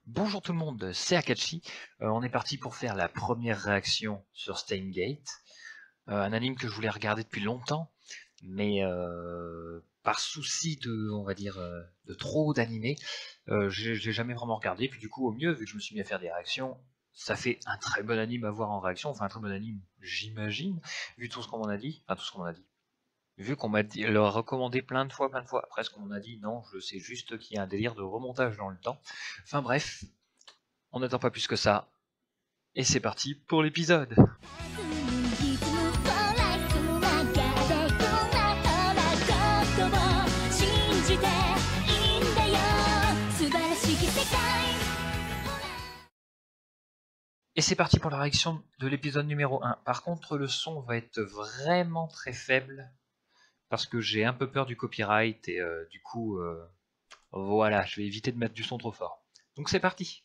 Bonjour tout le monde, c'est Akachi. On est parti pour faire la première réaction sur Steins Gate, un anime que je voulais regarder depuis longtemps, mais par souci de, on va dire, de trop d'animés, j'ai jamais vraiment regardé. Puis du coup, au mieux, vu que je me suis mis à faire des réactions, ça fait un très bon anime à voir en réaction, enfin un très bon anime, j'imagine, vu tout ce qu'on m'en a dit, enfin tout ce qu'on m'en a dit. Vu qu'on m'a leur recommandé plein de fois, après ce qu'on m'en a dit, non, je sais juste qu'il y a un délire de remontage dans le temps. Enfin bref, on n'attend pas plus que ça. Et c'est parti pour l'épisode. Et c'est parti pour la réaction de l'épisode numéro 1. Par contre, le son va être vraiment très faible parce que j'ai un peu peur du copyright et du coup, voilà, je vais éviter de mettre du son trop fort. Donc c'est parti.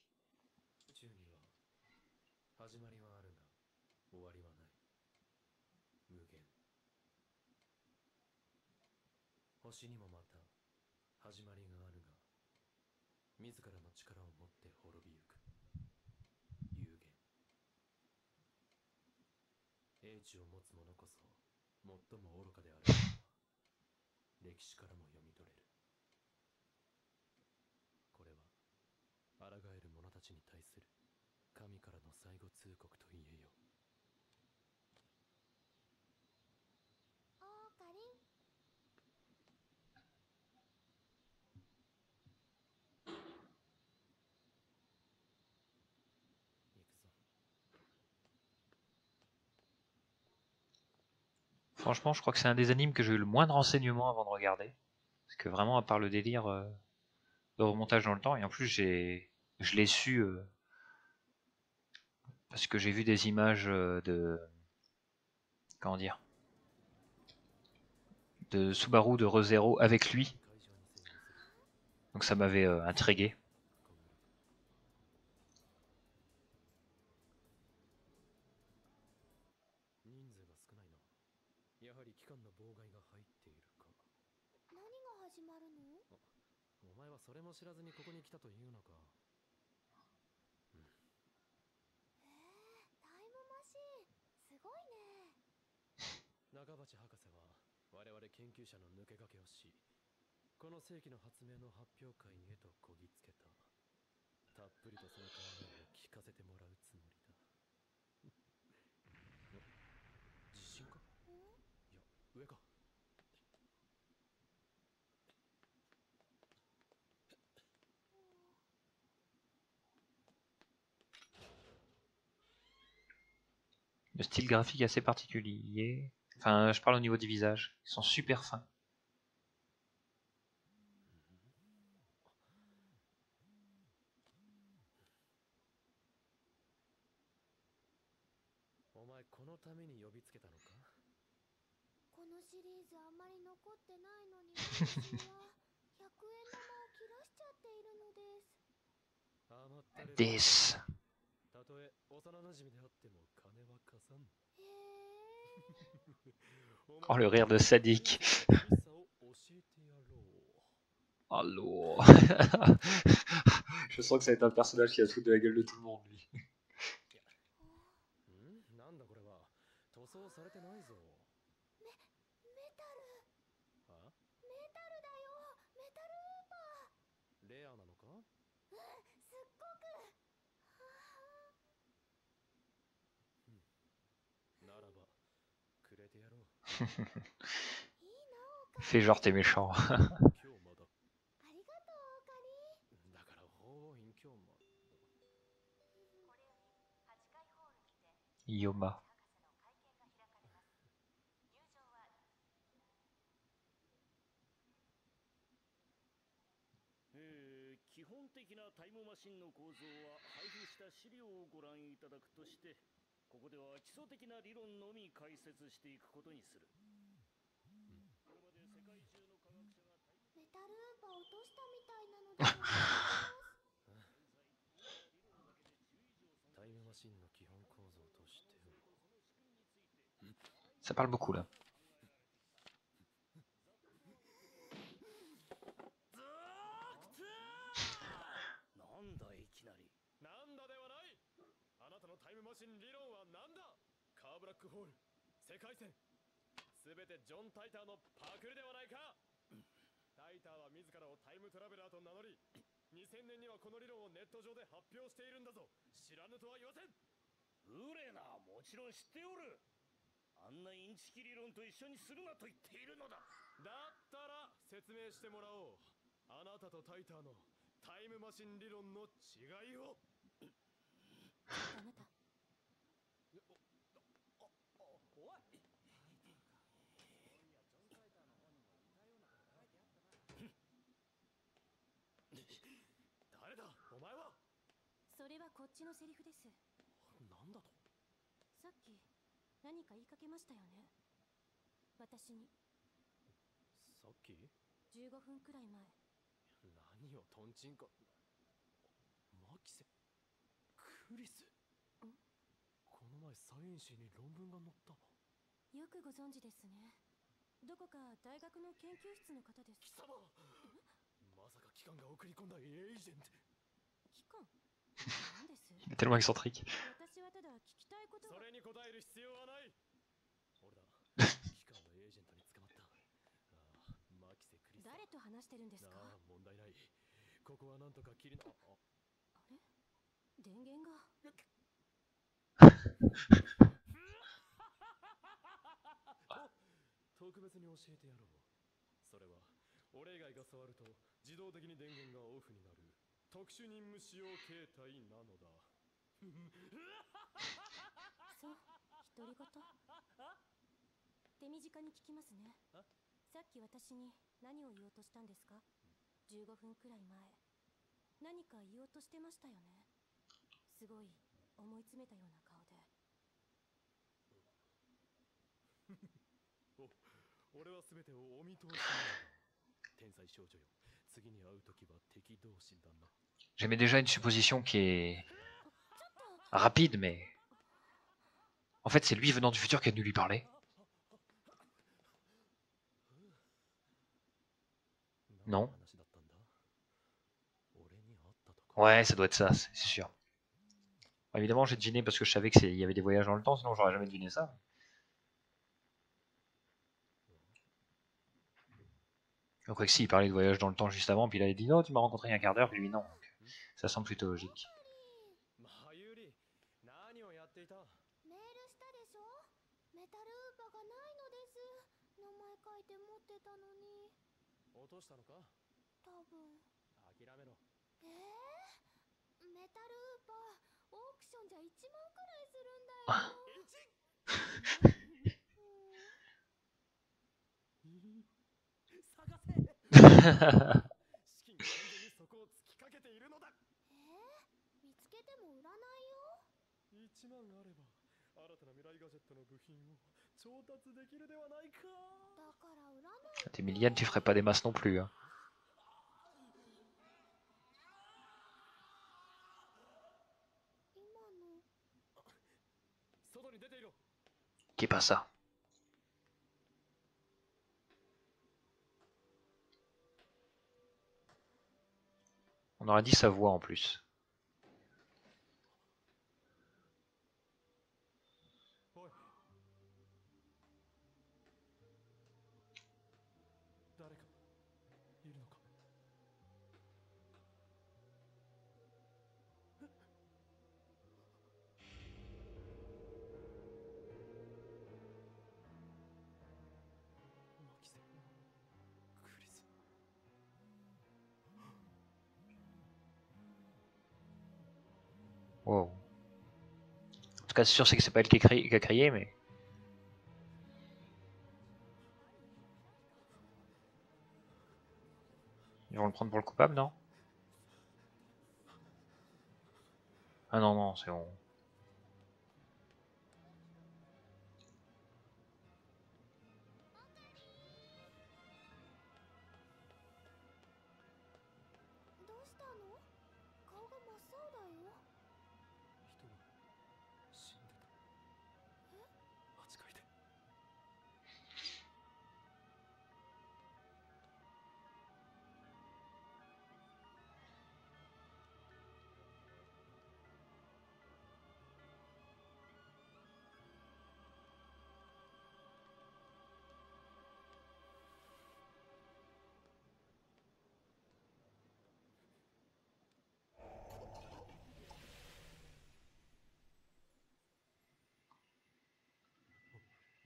Franchement, je crois que c'est un des animes que j'ai eu le moins de renseignements avant de regarder. Parce que vraiment, à part le délire de remontage dans le temps, et en plus, je l'ai su parce que j'ai vu des images de... Comment dire, de Subaru de ReZero avec lui. Donc ça m'avait intrigué. Le style graphique est assez particulier. Enfin, je parle au niveau du visage. Ils sont super fins. This. Oh, le rire de sadique. Allô. Je sens que ça va être un personnage qui va se foutre de la gueule de tout le monde, lui. Fais genre t'es méchant. Yoma. Ça parle beaucoup là. ムマシン理論は何だ。カーブラックホール、世界線、すべてジョン・タイターのパクリではないか。タイターは自らをタイムトラベラーと名乗り、2000年にはこの理論をネット上で発表しているんだぞ。知らぬとは言わせん。ウレナ、もちろん知っておる。あんなインチキ理論と一緒にするなと言っているのだ。だったら説明してもらおう。あなたとタイターのタイムマシン理論の違いを。あなた。おい。誰だお前は。それはこっちのセリフです。なんだと。さっき何か言いかけましたよね、私に。さっき15分くらい前。何をトンチンカ。マキセ、クリス。この前サイエンシーに論文が載った。よくご存知ですね。どこか大学の研究室の方です。貴様、まさか機関が送り込んだエージェント。機関？何です？ Il est tellement excentrique. 私はただ聞きたいことが。それに答える必要はない。俺だ。機関のエージェントに捕まった。ああ、マキセ・クリス。誰と話してるんですか？ああ、問題ない。ここはなんとか切りな。あれ？電源が。特別に教えてやろう。それは俺以外が触ると自動的に電源がオフになる特殊任務使用形態なのだ。そう、独り言。手短に聞きますね。さっき私に何を言おうとしたんですか？15分くらい前、何か言おうとしてましたよね。すごい思い詰めたような顔で。俺は全てをお見通し。天才少女よ、次に会うときは敵同士だな。J'aimais déjà une supposition qui est rapide, mais en fait c'est lui venant du futur qui est venu lui parler. Non? Ouais, ça doit être ça, c'est sûr. Bon, évidemment, j'ai deviné parce que je savais qu'il y avait des voyages dans le temps, sinon j'aurais jamais deviné ça. Donc, si, il parlait de voyage dans le temps juste avant, puis il avait dit non, tu m'as rencontré il y a un quart d'heure, puis lui non. Donc, ça semble plutôt logique. メールしたでしょ。メタルウーパがないのです。名前書いて持ってたのに。落としたのか。多分。諦めろ。メタルウーパーオークションじゃ1万くらいするんだよ。探せ。資金が完全にそこを突きかけているのだ。見つけても売らないよ。1万あれば新たな未来ガジェットの部品を調達できるではないか。だから売らない。T'es milliane, tu ferais pas des masses non plus. Hein. 今の。外に出ていろ。Qui est pas ça. On aurait dit sa voix en plus. おい。誰かいるのか。マキセ、クリス。Wow. En tout cas, c'est sûr c'est que c'est pas elle qui a crié, mais... Ils vont le prendre pour le coupable, non? Ah non, non, c'est bon. どうしたの？顔が真っ青だよ。人が死んでた。8階で。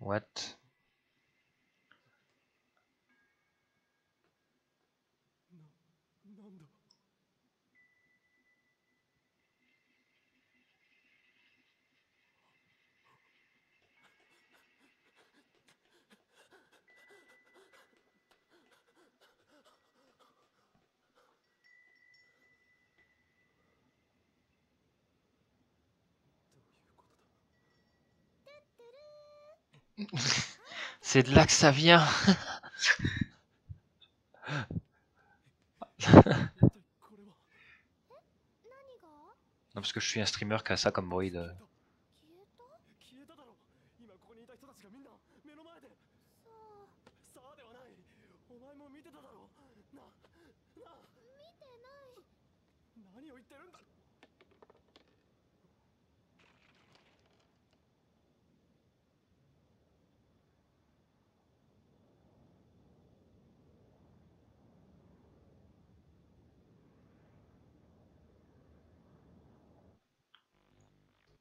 What? なんだ。C'est de là que ça vient. 一体これは。何が？ Non, parce que je suis un streamer qui a ça comme bruit de... 消えた？消えただろ。今ここにいた人たちがみんな目の前で。さあ、さあではない。お前も見てただろ。なあ。見てない。何を言ってるんだ。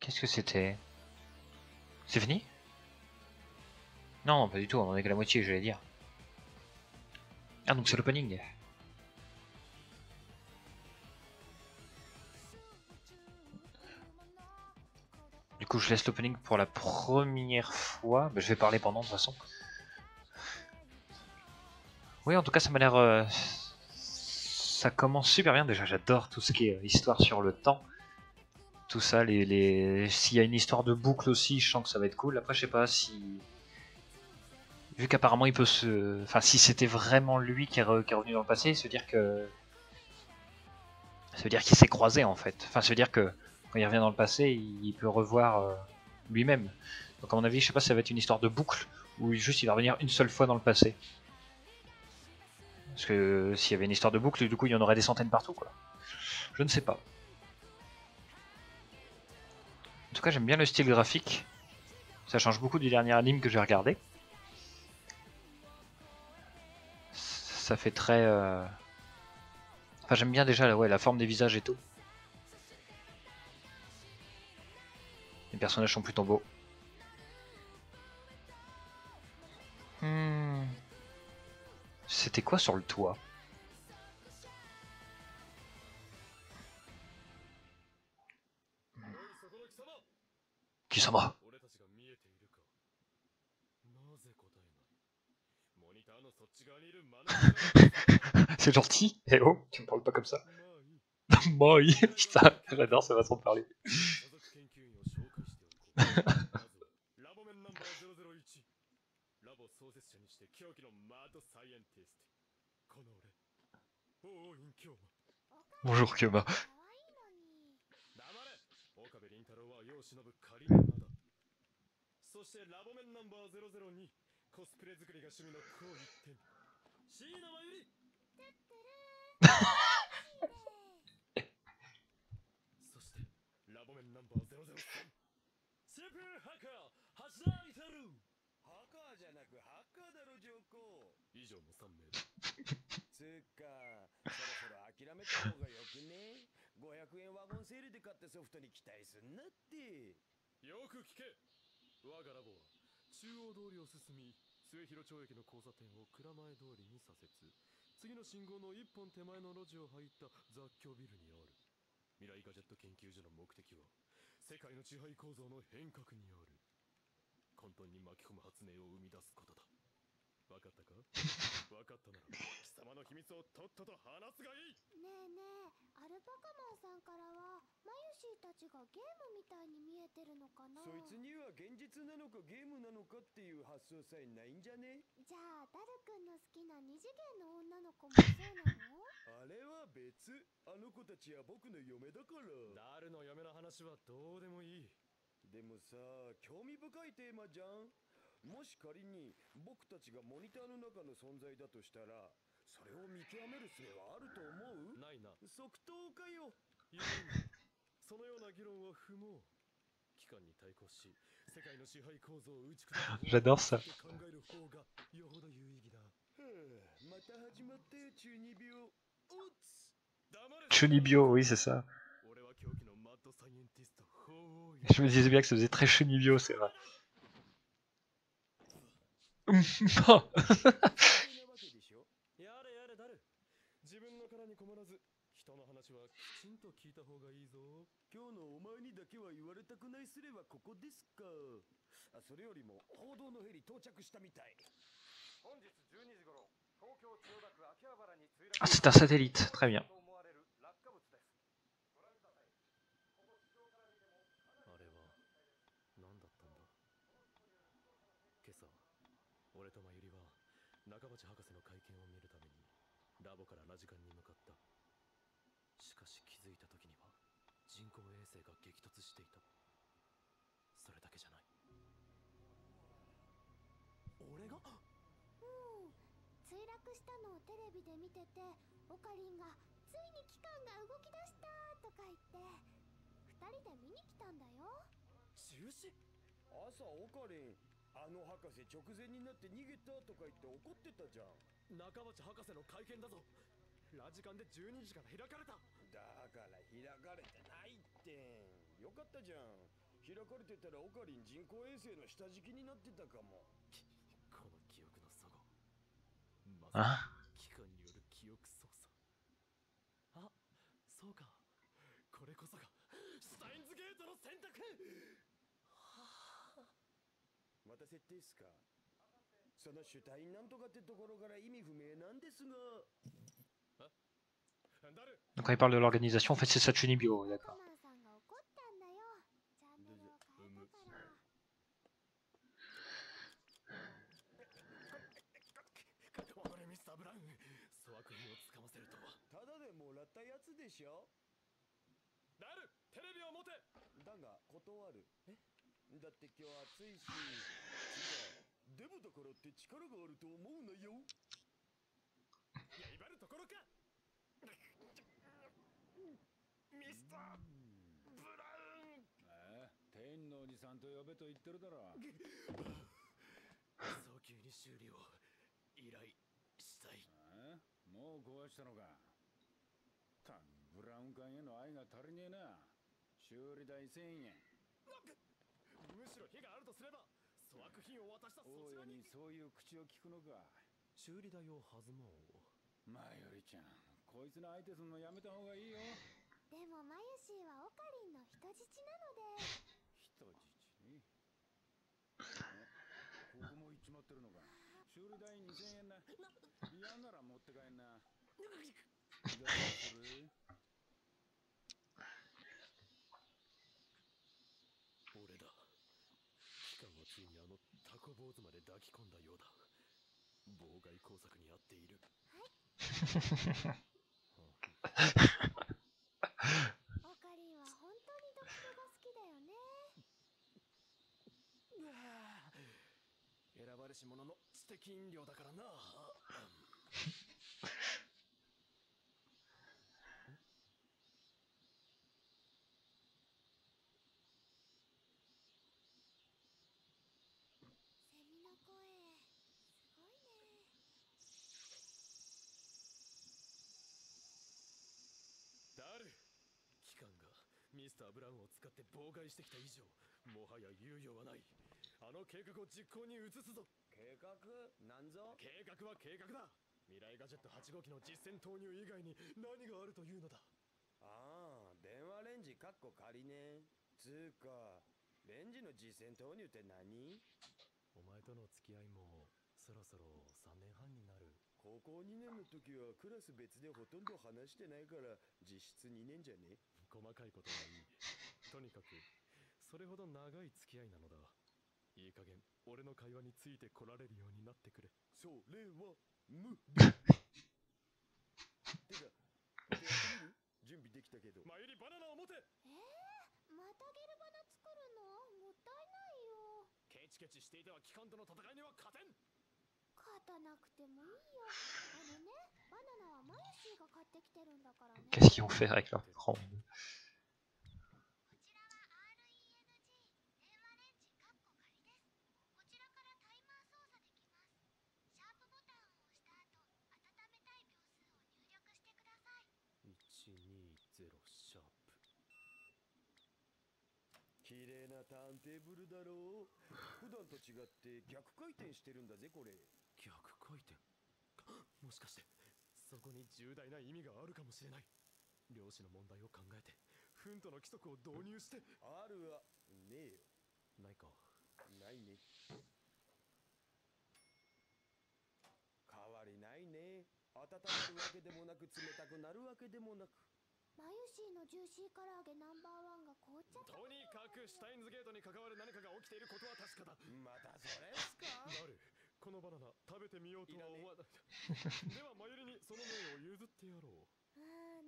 Qu'est-ce que c'était? C'est fini? Non, pas du tout, on en est qu'à la moitié, j'allais dire. Ah, donc c'est l'opening. Du coup, je laisse l'opening pour la première fois. Bah, je vais parler pendant, de toute façon. Oui, en tout cas, ça m'a l'air... Ça commence super bien. Déjà, j'adore tout ce qui est histoire sur le temps. Tout ça, s'il y a une histoire de boucle aussi, je sens que ça va être cool. Après, je sais pas si... Vu qu'apparemment il peut se... Enfin, si c'était vraiment lui qui est revenu dans le passé, ça veut dire que... Ça veut dire qu'il s'est croisé en fait. Enfin, ça veut dire que quand il revient dans le passé, il peut revoir lui-même. Donc à mon avis, je sais pas si ça va être une histoire de boucle, ou juste il va revenir une seule fois dans le passé. Parce que s'il y avait une histoire de boucle, du coup il y en aurait des centaines partout quoi. Je ne sais pas. En tout cas, j'aime bien le style graphique. Ça change beaucoup du dernier anime que j'ai regardé. Ça fait très... Enfin, j'aime bien déjà ouais, la forme des visages et tout. Les personnages sont plutôt beaux. C'était quoi sur le toit? Kisama. C'est gentil. Eh oh, tu me parles pas comme ça. Moi, putain, j'adore cette façon de parler. Bonjour Kyoma. そしてラボメンナンバー002コスプレ作りが趣味の高一点椎名真由里そしてラボメンナンバー003スーパーハッカー橋田至ハッカーじゃなくハッカーだろ上皇以上の3名つーかそろそろ諦めた方がよくね500円ワゴンセールで買ったソフトに期待すんなってよく聞け我がラボは中央通りを進み末広町駅の交差点を蔵前通りに左折次の信号の一本手前の路地を入った雑居ビルにある未来ガジェット研究所の目的は世界の支配構造の変革にある混沌に巻き込む発明を生み出すことだ分かったか分かったなら貴様の秘密をとっとと話すがいいねえねえ、アルパカマンさんからはマユシーたちがゲームみたいに見えてるのかな。そいつには現実なのかゲームなのかっていう発想さえないんじゃねじゃあダルくんの好きな二次元の女の子もそうなの？あれは別あの子たちは僕の嫁だからダルの嫁の話はどうでもいいでもさ興味深いテーマじゃんもし仮に僕たちがモニターの中の存在だとしたらそれを見極める術はあると思うないな即答かよいやそのような議論は不毛機関に対抗し世界の支配構造を打ち砕く J'adore ça. 考える方がよほど有意義だまた始まったよ中二病おつ黙れ Chunibyo, oui c'est ça. 俺は狂気のマッドサイエンティスト法王 Je me disais bien que ça faisait très Chunibyo, c'est vrai. Oh. 余計なわけでしょ。やれやれダル、自分の殻にこもらず人の話はきちんと聞いた方がいいぞ。今日のお前にだけは言われたくないすればここですか。それよりも報道のヘリ到着したみたい。本日12時頃、東京千代田区秋葉原に墜 Ah, c'est un satellite, très bien. と思われる落下物です。ご覧ください。ここ地上から見てもあれは何だったんだ。今朝、俺とまゆりは中町博士の会見を見るためにラボからラジカンに向かった。しかし気づいた時には人工衛星が激突していた。それだけじゃない。俺が墜落したのをテレビで見てて、オカリンがついに機関が動き出したとか言って2人で見に来たんだよ。中止？朝オカリン、あの博士直前になって逃げたとか言って怒ってたじゃん。中町博士の会見だぞ。ラジカンで12時から開かれた。だから開かれてないって。よかったじゃん。開かれてたらオカリン人工衛星の下敷きになってたかも。この記憶の齟齬、まさあに機関による記憶操作。あ、そうか、これこそがシュタインズゲートの選択。また設定っすか。そのシュタインなんとかってところから意味不明なんですが。ダル、 Donc quand il parle de l'organisation, en fait c'est Satsuni Bio, d'accord. マンさんが怒ったんだよ。チャンネルを変えたから。関われミスターブラウン、粗悪品をつかませるとは。ただでもらったやつでしょ。ダル、テレビを持て。だが断る。だって今日暑いし。でもだからって力があると思うなよ。やいばるところか。ミスターブラウン。天のおじさんと呼べと言ってるだろ。早急に修理を依頼したい。もう壊したのか。たブラウン管への愛が足りねえな。修理代1000円。むしろ火があるとすれば粗悪品を渡したそちらに。大家にそういう口を聞くのか。修理代を弾もう。まよりちゃん、こいつの相手するのやめた方がいいよ。でもマユシーはオカリンの人質なので。人質ね。ここも行っちまってるのか。修理代2000円な。嫌なら持って帰んな。どうする？俺だ。機関はついにあのタコ坊主まで抱き込んだようだ。妨害工作に遭っている。オカリンは本当にドクトが好きだよね。選ばれし者の知的飲料だからな。セミの声、すごいね。ダル、機関がミスターブラウンを使って妨害してきた以上、もはや猶予はない。あの計画を実行に移すぞ。計画なんぞ。計画は計画だ。未来ガジェット8号機の実戦投入以外に何があるというのだ。ああ、電話レンジかっこ仮ね。つうか、レンジの実戦投入って何？お前との付き合いもそろそろ3年半になる。高校2年の時はクラス別でほとんど話してないから実質2年じゃね？細かいことはいい。とにかくそれほど長い付き合いなのだ。いい加減俺の会話についてこられるようになってくれ。それは無理。てか、またやってみる？準備できたけど。マユリ、バナナを持て。またゲルバナ作るの？もったいないよ。ケチケチしていては機関との戦いには勝てん。勝たなくてもいいよ。あのね、バナナはマユシーが買ってきてるんだからね。Qu'est-ce qu'ils vont faire avec leur écran? 120シャープ。綺麗なターンテーブルだろう。普段と違って逆回転してるんだぜこれ。逆回転。もしかしてそこに重大な意味があるかもしれない。量子の問題を考えてフントの規則を導入して。あるわねえよ。ないか。ないね。変わりないね。温まるわけでもなく冷たくなるわけでもなく。マユシーのジューシー唐揚げナンバーワンが凍っちゃった。とにかくシュタインズゲートに関わる何かが起きていることは確かだ。またそれっすか。なる。このバナナ食べてみようとは思わない。ではマユリにその面を譲ってやろう。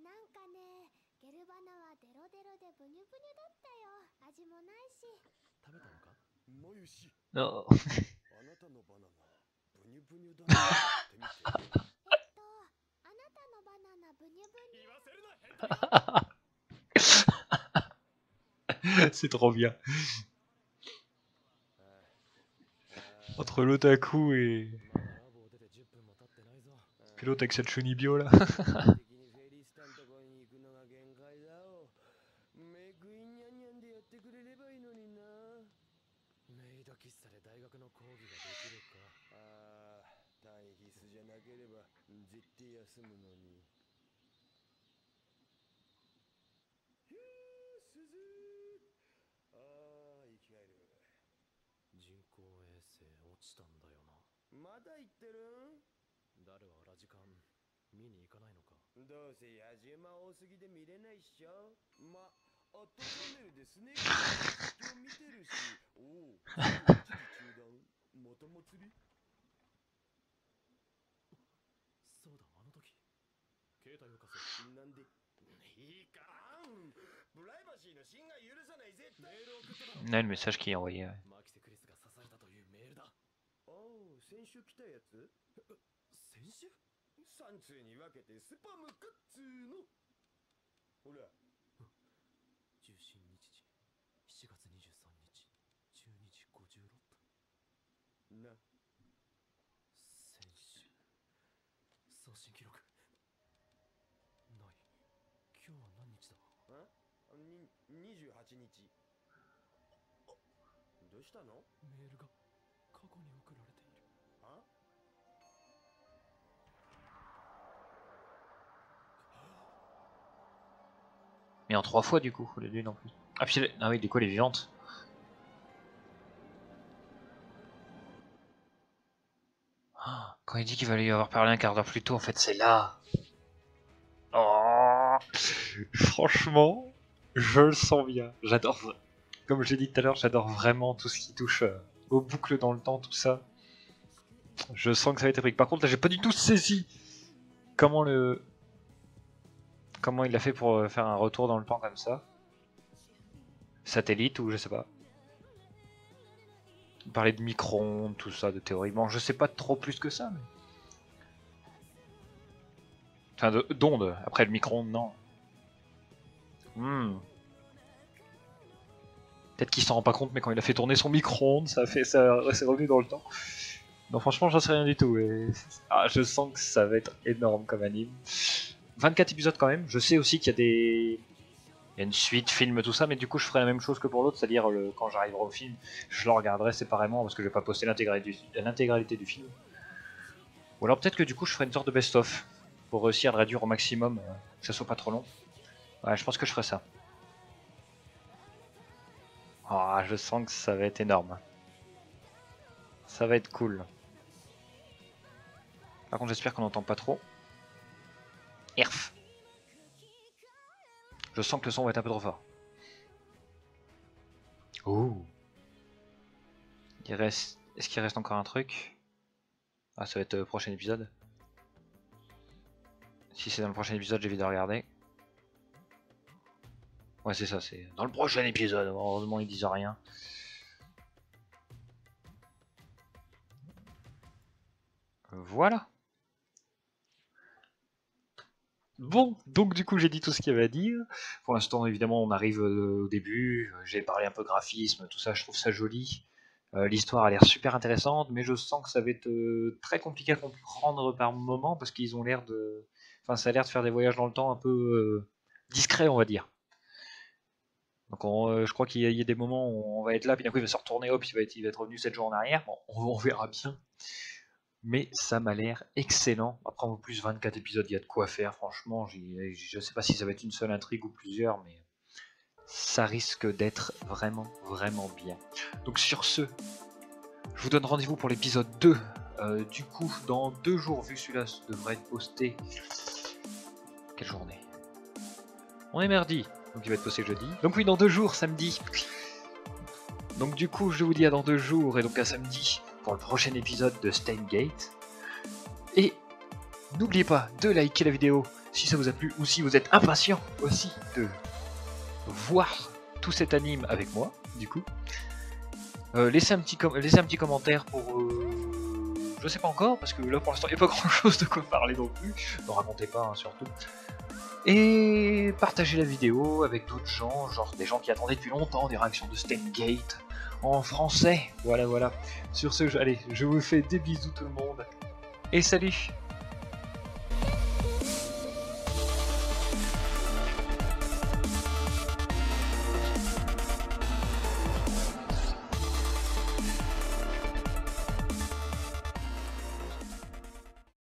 なんかね、ゲルバナはデロデロでブニュブニュだったよ。味もないし。食べたのか。まゆし、Oh. あなたのバナナブニュブニュだね。ってみて。あなたのバナナブニュブニュ。言わせるな変態。C'est trop bien. Entre l'otaku et まだラボを出て10分も経ってないぞ。 puis l'autre avec cette chenille bio là. 的にフェリスタンとこに行くのが限界だよ。メイクインニャンニャンでやってくれればいいのにな。メイド喫茶で大学の講義ができるか。ああ、単位必須じゃなければ絶対休むのに。ひゅー、鈴。ああ、生き返る。人工衛星落ちたんだよな。まだ言ってるん？誰はラジカン見に行かないのか。どうせ野獣馬多すぎで見れないっしょ。ま、アットチャンネルでスネークの実況見てるし。おお、一時中断。また祭り？そうだ、あの時携帯を貸せ。なんで？いいからん。プライバシーの侵害許さない絶対。メールを送っただろ。 Là, le message qu'il a envoyé. Ouais. マキセクリスが刺されたというメールだ。おお、先週来たやつ？先週3通に分けてスパムかっつーの。ほら。重心日時7月23日12時56分。な。先週送信記録ない。今日は何日だ。28日。どうしたの？メールが過去に送られている。あ？ Mais en 3 fois du coup, les lunes en plus. Ah, puis, ah oui, du coup, elle est vivante. Ah, quand il dit qu'il va lui avoir parlé un quart d'heure plus tôt, en fait, c'est là. Oh, franchement, je le sens bien. J'adore. Comme j'ai dit tout à l'heure, j'adore vraiment tout ce qui touche aux boucles dans le temps, tout ça. Je sens que ça va être épique. Par contre, là, j'ai pas du tout saisi comment il a fait pour faire un retour dans le temps comme ça. Satellite ou je sais pas. Il parlait de micro-ondes, tout ça, de théorie. Bon, je sais pas trop plus que ça, mais... Enfin, d'ondes. Après, le micro-ondes, non. Peut-être qu'il s'en rend pas compte, mais quand il a fait tourner son micro-ondes, ça c'est revenu dans le temps. Non, franchement, j'en sais rien du tout. Et... Ah, je sens que ça va être énorme comme anime. 24 épisodes quand même. Je sais aussi qu'il y a des... Il y a une suite, film, tout ça, mais du coup je ferai la même chose que pour l'autre, c'est-à-dire quand j'arriverai au film, je le regarderai séparément parce que je vais pas poster l'intégralité du film. Ou alors peut-être que du coup je ferai une sorte de best-of pour réussir à réduire au maximum, que ça soit pas trop long. Ouais, je pense que je ferai ça. Ah, je sens que ça va être énorme. Ça va être cool. Par contre j'espère qu'on n'entend pas trop. Erf. Je sens que le son va être un peu trop fort. Ouh. Est-ce qu'il reste encore un truc? Ah, ça va être le prochain épisode. Si c'est dans le prochain épisode, j'évite de regarder. Ouais, c'est ça, c'est dans le prochain épisode. Heureusement, ils disent rien. Voilà. Bon, donc du coup j'ai dit tout ce qu'il y avait à dire. Pour l'instant évidemment on arrive au début, j'ai parlé un peu graphisme, tout ça, je trouve ça joli. L'histoire a l'air super intéressante, mais je sens que ça va être très compliqué à comprendre par moment parce qu'ils ont l'air de... Enfin ça a l'air de faire des voyages dans le temps un peu discrets on va dire. Donc je crois qu'il y a des moments où on va être là, puis d'un coup il va se retourner, hop, il va être revenu 7 jours en arrière. Bon, on verra bien. Mais ça m'a l'air excellent. Après, en plus 24 épisodes, il y a de quoi faire. Franchement, je sais pas si ça va être une seule intrigue ou plusieurs, mais ça risque d'être vraiment, vraiment bien. Donc sur ce, je vous donne rendez-vous pour l'épisode 2. Du coup, dans 2 jours, vu celui-là devrait être posté. Quelle journée? On est mardi, donc il va être posté jeudi. Donc oui, dans 2 jours, samedi. Donc du coup, je vous dis à dans 2 jours, et donc à samedi, pour le prochain épisode de Steins Gate. Et n'oubliez pas de liker la vidéo si ça vous a plu, ou si vous êtes impatient aussi de voir tout cet anime avec moi, du coup. Laissez un petit commentaire pour... je sais pas encore, parce que là pour l'instant il n'y a pas grand chose de quoi parler non plus. Ne racontez pas, hein, surtout. Et partagez la vidéo avec d'autres gens, genre des gens qui attendaient depuis longtemps des réactions de Steins Gate en français. Voilà, voilà. Sur ce, allez, je vous fais des bisous tout le monde. Et salut!